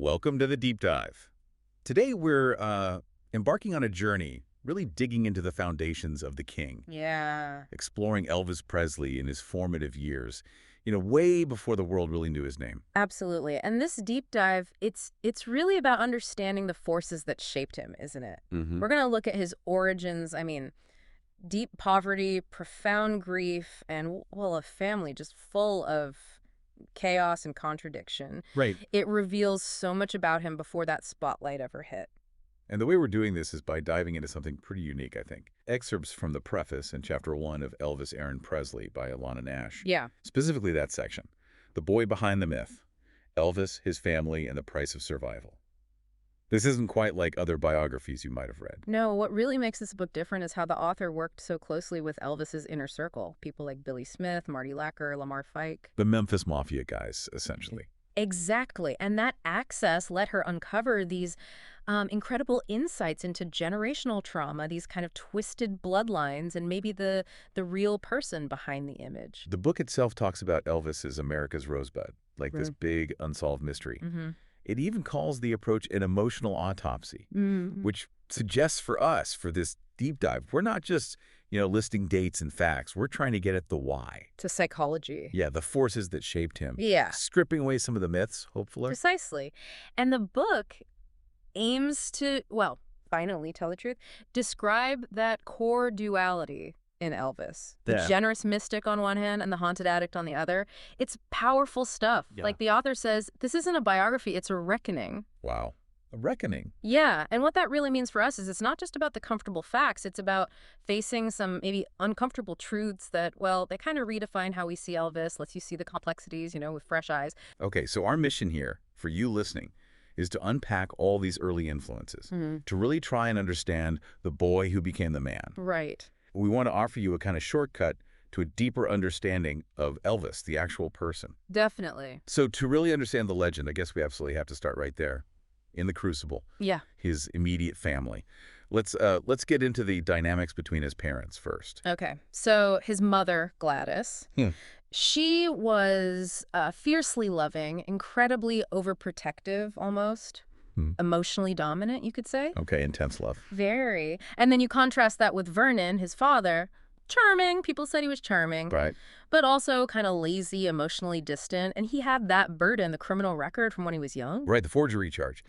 Welcome to the Deep Dive. Today we're embarking on a journey, really digging into the foundations of the king, Yeah, exploring Elvis Presley in his formative years, way before the world really knew his name. absolutely. And this deep dive, it's really about understanding the forces that shaped him, isn't it? Mm-hmm. We're going to look at his origins. I mean, deep poverty, profound grief, and, well, a family just full of chaos and contradiction. Right. It reveals so much about him before that spotlight ever hit. And the way we're doing this is by diving into something pretty unique, I think. Excerpts from the preface in Chapter 1 of Elvis Aaron Presley by Alanna Nash. Yeah. Specifically that section. The boy behind the myth. Elvis, his family, and the price of survival. This isn't quite like other biographies you might have read. No, what really makes this book different is how the author worked so closely with Elvis's inner circle. People like Billy Smith, Marty Lacker, Lamar Fike. The Memphis Mafia guys, essentially. Exactly. And that access let her uncover these incredible insights into generational trauma, these kind of twisted bloodlines, and maybe the real person behind the image. The book itself talks about Elvis as America's rosebud, like this big unsolved mystery. Mm-hmm. It even calls the approach an emotional autopsy, Mm-hmm. which suggests for us, for this deep dive, we're not just, listing dates and facts. We're trying to get at the why. To psychology. Yeah, the forces that shaped him. Yeah, Stripping away some of the myths, hopefully. precisely. And the book aims to, well, finally tell the truth, describe that core duality in Elvis. The Yeah. generous mystic on one hand and the haunted addict on the other. It's powerful stuff. Yeah. Like the author says, this isn't a biography, it's a reckoning. Wow. A reckoning. Yeah, and what that really means for us is it's not just about the comfortable facts, it's about facing some maybe uncomfortable truths that, well, they kind of redefine how we see Elvis, lets you see the complexities, with fresh eyes. Okay, so our mission here, for you listening, is to unpack all these early influences, to really try and understand the boy who became the man. Right. We want to offer you a kind of shortcut to a deeper understanding of Elvis, the actual person. Definitely. So to really understand the legend, I guess we absolutely have to start right there, in the crucible, Yeah. his immediate family. Let's get into the dynamics between his parents first. Okay. So his mother, Gladys, she was fiercely loving, incredibly overprotective almost, emotionally dominant, you could say. Okay, intense love. Very. And then you contrast that with Vernon, his father. Charming. People said he was charming. Right. But also kind of lazy, emotionally distant. And he had that burden, the criminal record from when he was young. Right, the forgery charge.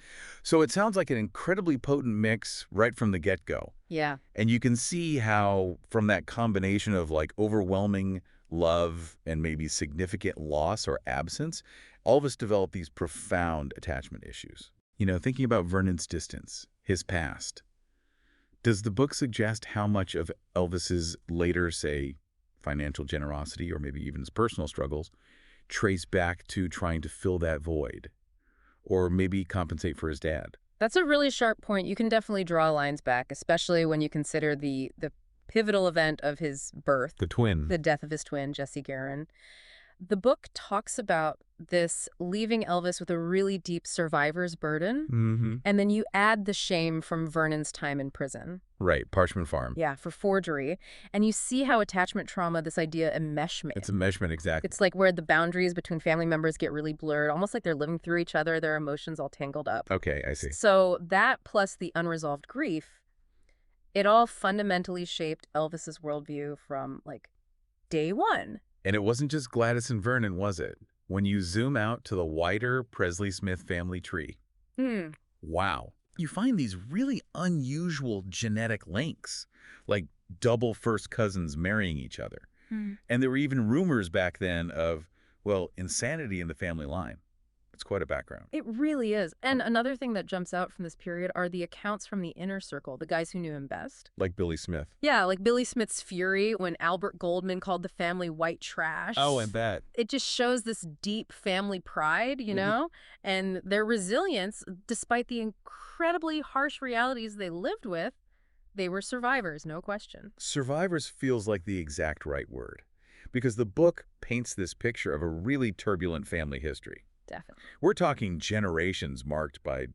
So it sounds like an incredibly potent mix right from the get-go. Yeah. And you can see how from that combination of like overwhelming love and maybe significant loss or absence, Elvis developed these profound attachment issues. Thinking about Vernon's distance, his past, does the book suggest how much of Elvis's later, say, financial generosity or maybe even his personal struggles trace back to trying to fill that void or maybe compensate for his dad? That's a really sharp point. You can definitely draw lines back, especially when you consider the pivotal event of his birth, The twin. the death of his twin, Jesse Guerin. The book talks about this leaving Elvis with a really deep survivor's burden, Mm-hmm. and then you add the shame from Vernon's time in prison. Right, Parchment Farm. Yeah, for forgery. And you see how attachment trauma, this idea enmeshment. It's a measurement, exactly. It's like where the boundaries between family members get really blurred, almost like they're living through each other, their emotions all tangled up. Okay, I see. So that plus the unresolved grief, it all fundamentally shaped Elvis's worldview from, like, day one. And it wasn't just Gladys and Vernon, was it? When you zoom out to the wider Presley-Smith family tree, wow, you find these really unusual genetic links, like double first cousins marrying each other. And there were even rumors back then of, well, insanity in the family line. It's quite a background. It really is. And another thing that jumps out from this period are the accounts from the inner circle, the guys who knew him best. Like Billy Smith. Yeah, like Billy Smith's fury when Albert Goldman called the family white trash. Oh, and that. It just shows this deep family pride, and their resilience, despite the incredibly harsh realities they lived with. They were survivors, no question. Survivors feels like the exact right word, because the book paints this picture of a really turbulent family history. Definitely. We're talking generations marked by,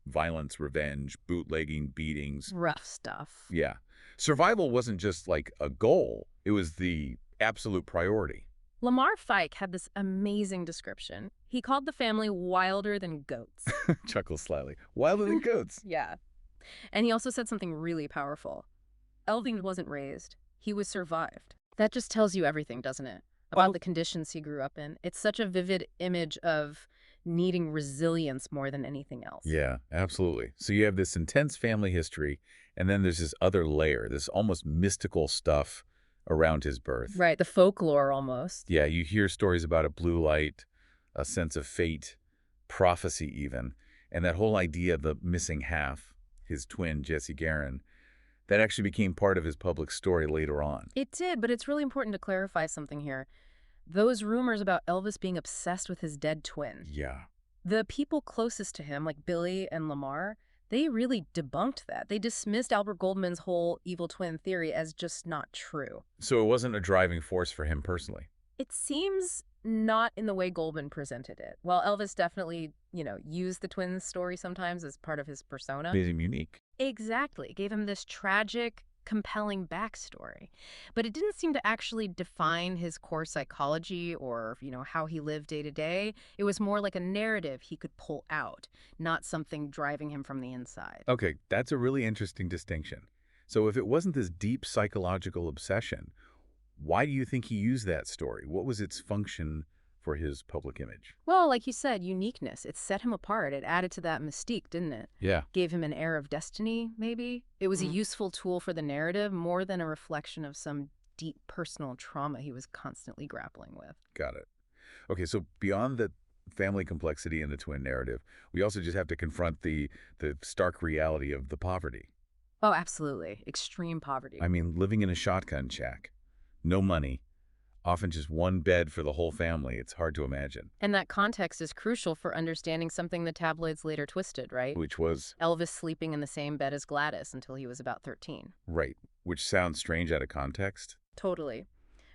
violence, revenge, bootlegging, beatings. Rough stuff. Yeah. Survival wasn't just like a goal. It was the absolute priority. Lamar Fike had this amazing description. He called the family wilder than goats. Chuckles slyly. Wilder than goats. Yeah. And he also said something really powerful. Elvis wasn't raised. He was survived. That just tells you everything, doesn't it? About the conditions he grew up in. It's such a vivid image of needing resilience more than anything else. Yeah, absolutely. So you have this intense family history, and then there's this other layer, this almost mystical stuff around his birth. Right, the folklore almost. Yeah, you hear stories about a blue light, a sense of fate, prophecy even, and that whole idea of the missing half, his twin, Jesse Garin, that actually became part of his public story later on. It did, but it's really important to clarify something here. Those rumors about Elvis being obsessed with his dead twin. Yeah. The people closest to him, like Billy and Lamar, they really debunked that. They dismissed Albert Goldman's whole evil twin theory as just not true. So it wasn't a driving force for him personally. It seems not in the way Goldman presented it. While Elvis definitely, used the twins story sometimes as part of his persona. Made him unique. Exactly. Gave him this tragic, compelling backstory. But it didn't seem to actually define his core psychology or, how he lived day to day. It was more like a narrative he could pull out, not something driving him from the inside. Okay, that's a really interesting distinction. So if it wasn't this deep psychological obsession, why do you think he used that story? What was its function for his public image? Well, like you said, uniqueness. It set him apart. It added to that mystique, didn't it? Yeah. Gave him an air of destiny, maybe. It was a useful tool for the narrative more than a reflection of some deep personal trauma he was constantly grappling with. Got it. Okay, so beyond the family complexity in the twin narrative, we also just have to confront the stark reality of the poverty. Oh, absolutely. Extreme poverty. I mean, living in a shotgun shack, no money, often just one bed for the whole family. It's hard to imagine. And that context is crucial for understanding something the tabloids later twisted, right? Which was? Elvis sleeping in the same bed as Gladys until he was about 13. Right, which sounds strange out of context. Totally.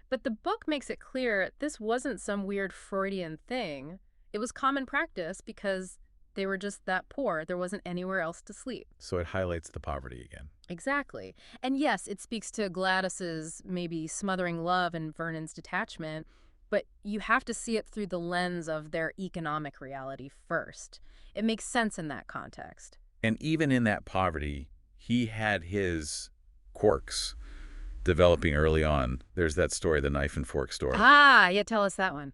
But the book makes it clear this wasn't some weird Freudian thing. It was common practice because they were just that poor. There wasn't anywhere else to sleep. So it highlights the poverty again. Exactly. And yes, it speaks to Gladys's maybe smothering love and Vernon's detachment, but you have to see it through the lens of their economic reality first. It makes sense in that context. And even in that poverty, he had his quirks developing early on. There's that story, the knife and fork story. Ah, yeah, tell us that one.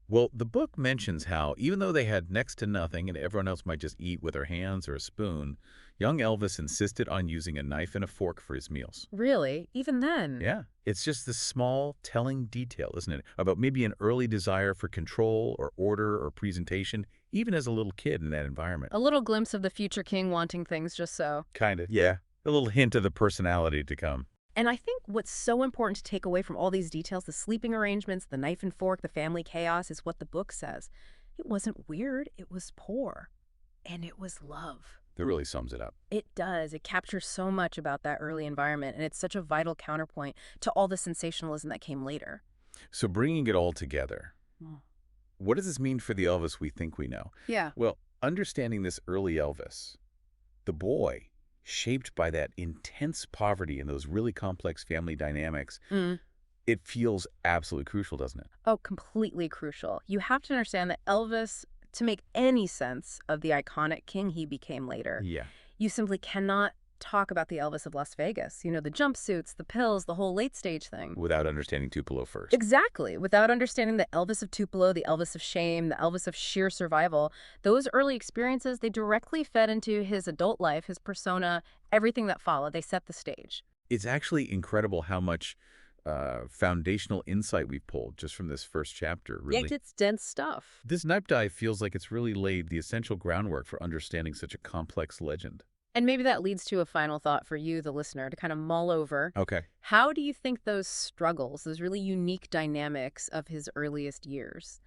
Well, the book mentions how, even though they had next to nothing and everyone else might just eat with their hands or a spoon, young Elvis insisted on using a knife and a fork for his meals. Really? Even then? Yeah. It's just this small, telling detail, isn't it? About maybe an early desire for control or order or presentation, even as a little kid in that environment. A little glimpse of the future king wanting things just so. Kind of, yeah. A little hint of the personality to come. And I think what's so important to take away from all these details, the sleeping arrangements, the knife and fork, the family chaos, is what the book says. It wasn't weird. It was poor. And it was love. That really sums it up. It does. It captures so much about that early environment, and it's such a vital counterpoint to all the sensationalism that came later. So bringing it all together, what does this mean for the Elvis we think we know? Yeah. Well, understanding this early Elvis, the boy, shaped by that intense poverty and those really complex family dynamics, it feels absolutely crucial, doesn't it? Oh, completely crucial. You have to understand that Elvis, to make any sense of the iconic king he became later, Yeah. you simply cannot talk about the Elvis of Las Vegas. The jumpsuits, the pills, the whole late stage thing. Without understanding Tupelo first. Exactly. Without understanding the Elvis of Tupelo, the Elvis of shame, the Elvis of sheer survival, those early experiences, they directly fed into his adult life, his persona, everything that followed. They set the stage. It's actually incredible how much foundational insight we've pulled just from this first chapter, really. Yet it's dense stuff. This knife dive feels like it's really laid the essential groundwork for understanding such a complex legend. And maybe that leads to a final thought for you, the listener, to kind of mull over. Okay. How do you think those struggles, those really unique dynamics of his earliest years,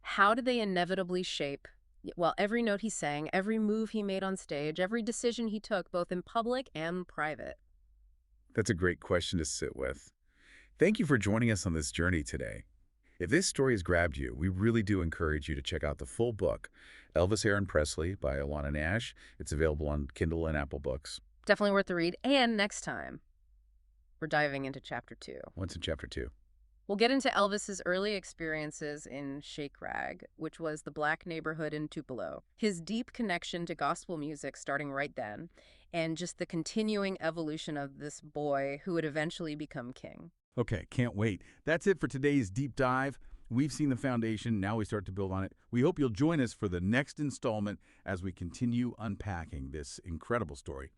how do they inevitably shape, well, every note he sang, every move he made on stage, every decision he took, both in public and private? That's a great question to sit with. Thank you for joining us on this journey today. If this story has grabbed you, we really do encourage you to check out the full book, Elvis Aaron Presley by Alanna Nash. It's available on Kindle and Apple Books. Definitely worth the read. And next time, we're diving into Chapter 2. What's in Chapter 2? We'll get into Elvis's early experiences in Shake Rag, which was the black neighborhood in Tupelo, his deep connection to gospel music starting right then, and just the continuing evolution of this boy who would eventually become king. Okay, can't wait. That's it for today's deep dive. We've seen the foundation, now we start to build on it. We hope you'll join us for the next installment as we continue unpacking this incredible story.